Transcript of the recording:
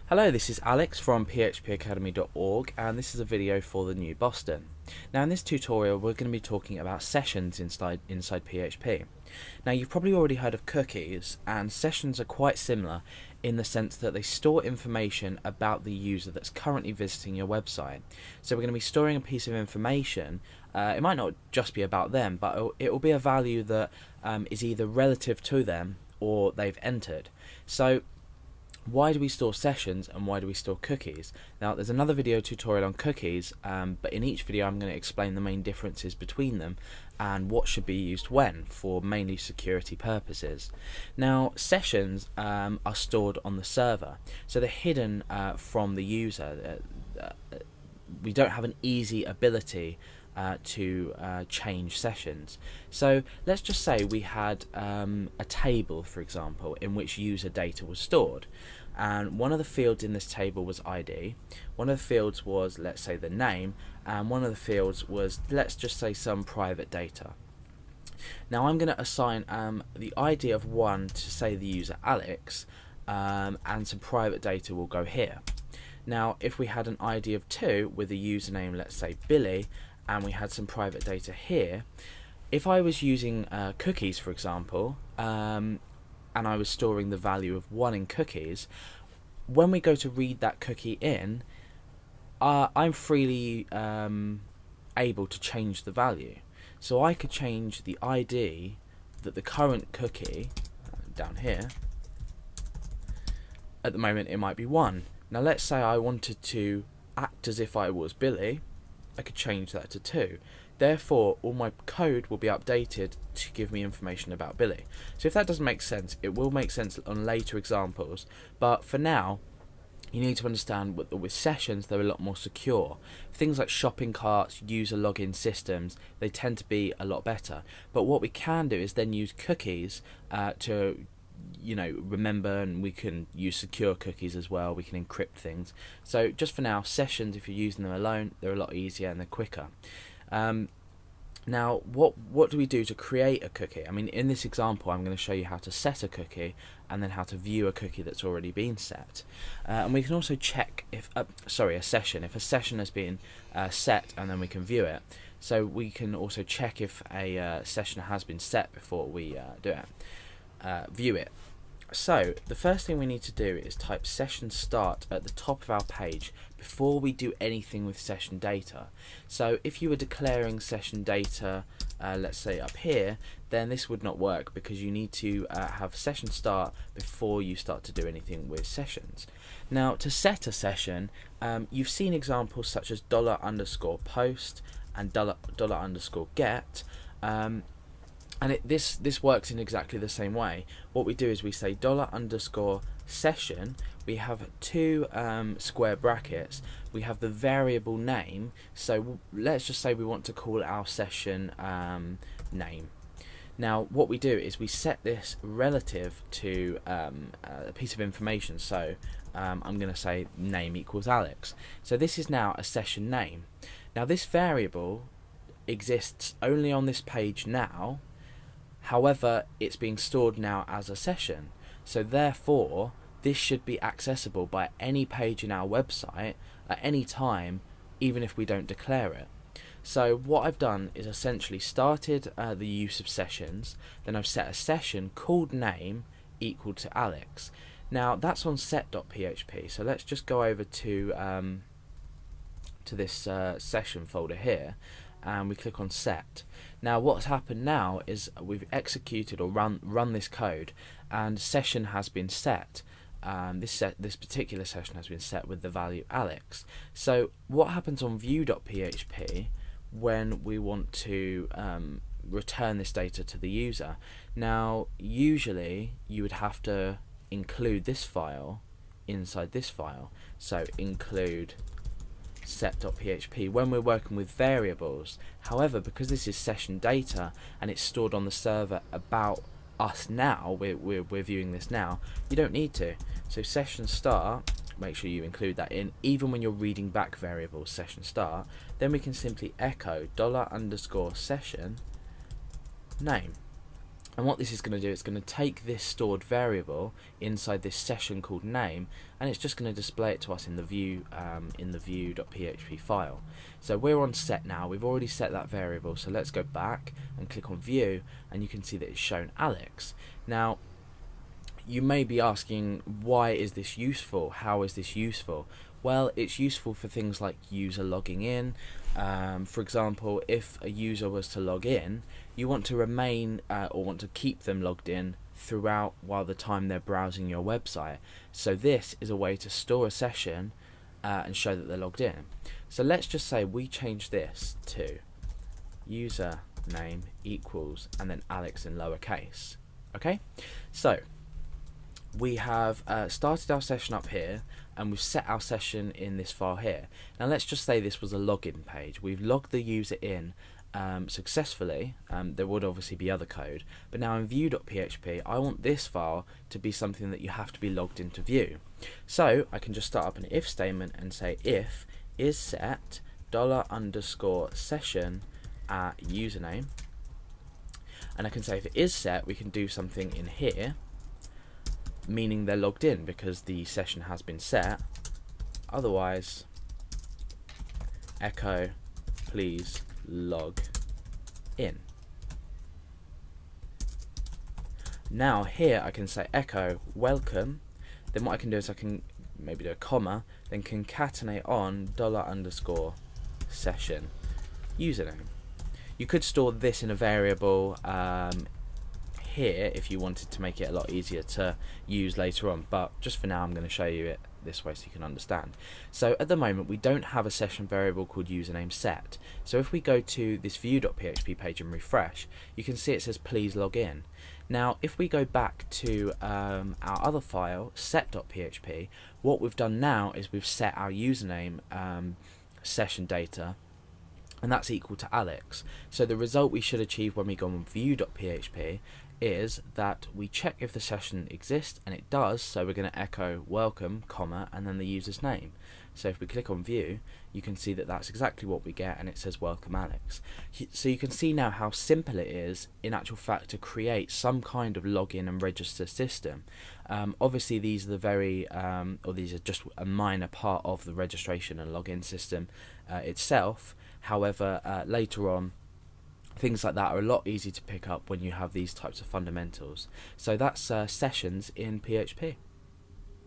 Hello, this is Alex from phpacademy.org, and this is a video for the new Boston. Now in this tutorial we're going to be talking about sessions inside PHP. Now you've probably already heard of cookies, and sessions are quite similar in the sense that they store information about the user that's currently visiting your website. So we're going to be storing a piece of information. It might not just be about them, but it will be a value that is either relative to them or they've entered. So why do we store sessions and why do we store cookies? Now there's another video tutorial on cookies, but in each video I'm going to explain the main differences between them and what should be used when for mainly security purposes. Now sessions are stored on the server, so they're hidden from the user. We don't have an easy ability to change sessions. So let's just say we had a table, for example, in which user data was stored, and one of the fields in this table was ID, one of the fields was, let's say, the name, and one of the fields was, let's just say, some private data. Now I'm going to assign the ID of 1 to, say, the user Alex, and some private data will go here. Now if we had an ID of 2 with a username, let's say Billy, and we had some private data here, if I was using cookies, for example, and I was storing the value of 1 in cookies, when we go to read that cookie in, I'm freely able to change the value. So I could change the ID that the current cookie, down here, at the moment it might be 1. Now let's say I wanted to act as if I was Billy, I could change that to 2. Therefore, all my code will be updated to give me information about Billy. So if that doesn't make sense, it will make sense on later examples. But for now, you need to understand that with sessions, they're a lot more secure. Things like shopping carts, user login systems, they tend to be a lot better. But what we can do is then use cookies to remember, and we can use secure cookies as well. We can encrypt things. So just for now, sessions, if you're using them alone, they're a lot easier and they're quicker. Now what do we do to create a cookie? I mean, in this example I'm going to show you how to set a cookie and then how to view a cookie that's already been set, and we can also check if a session, if a session has been set, and then we can view it. So we can also check if a session has been set before we view it. So the first thing we need to do is type session start at the top of our page before we do anything with session data. So if you were declaring session data, let's say up here, then this would not work, because you need to have session start before you start to do anything with sessions. Now to set a session, you've seen examples such as $_post and $_get. And this works in exactly the same way. What we do is we say $_session. We have 2 square brackets. We have the variable name. So let's just say we want to call our session name. Now what we do is we set this relative to a piece of information. So I'm going to say name equals Alex. So this is now a session name. Now this variable exists only on this page now. However, it's being stored now as a session, so therefore this should be accessible by any page in our website at any time, even if we don't declare it. So what I've done is essentially started the use of sessions, then I've set a session called name equal to Alex. Now that's on set.php, so let's just go over to this session folder here, and we click on set. Now what's happened now is we've executed or run this code, and session has been set. This particular session has been set with the value Alex. So what happens on view.php when we want to return this data to the user? Now usually you would have to include this file inside this file, so include set.php when we're working with variables. However, because this is session data and it's stored on the server about us now, we're viewing this now, you don't need to. So session start, make sure you include that in, even when you're reading back variables, session start. Then we can simply echo $_session name. And what this is going to do, it's going to take this stored variable inside this session called name, and it's just going to display it to us in the view.php file. So we're on set now. We've already set that variable. So let's go back and click on view, and you can see that it's shown Alex. Now, you may be asking, why is this useful? How is this useful? Well, it's useful for things like user logging in. For example, if a user was to log in, you want to remain or want to keep them logged in throughout while the time they're browsing your website. So this is a way to store a session and show that they're logged in. So let's just say we change this to username equals and then Alex in lowercase. Okay, so we have started our session up here, and we've set our session in this file here. Now let's just say this was a login page. We've logged the user in successfully. There would obviously be other code, but now in view.php I want this file to be something that you have to be logged into view. So I can just start up an if statement and say if is set $_session at username, and I can say if it is set, we can do something in here meaning they're logged in because the session has been set. Otherwise, echo please log in. Now here I can say echo welcome. Then what I can do is I can maybe do a comma, then concatenate on $_session username. You could store this in a variable here if you wanted to make it a lot easier to use later on, but just for now I'm going to show you it this way so you can understand. So at the moment we don't have a session variable called username set. So if we go to this view.php page and refresh, you can see it says please log in. Now if we go back to our other file set.php, what we've done now is we've set our username session data, and that's equal to Alex. So the result we should achieve when we go on view.php is that we check if the session exists, and it does, so we're going to echo welcome, comma, and then the user's name. So if we click on view, you can see that that's exactly what we get, and it says welcome Alex. So you can see now how simple it is in actual fact to create some kind of login and register system. Obviously these are these are just a minor part of the registration and login system itself. However, later on, things like that are a lot easier to pick up when you have these types of fundamentals. So that's sessions in PHP.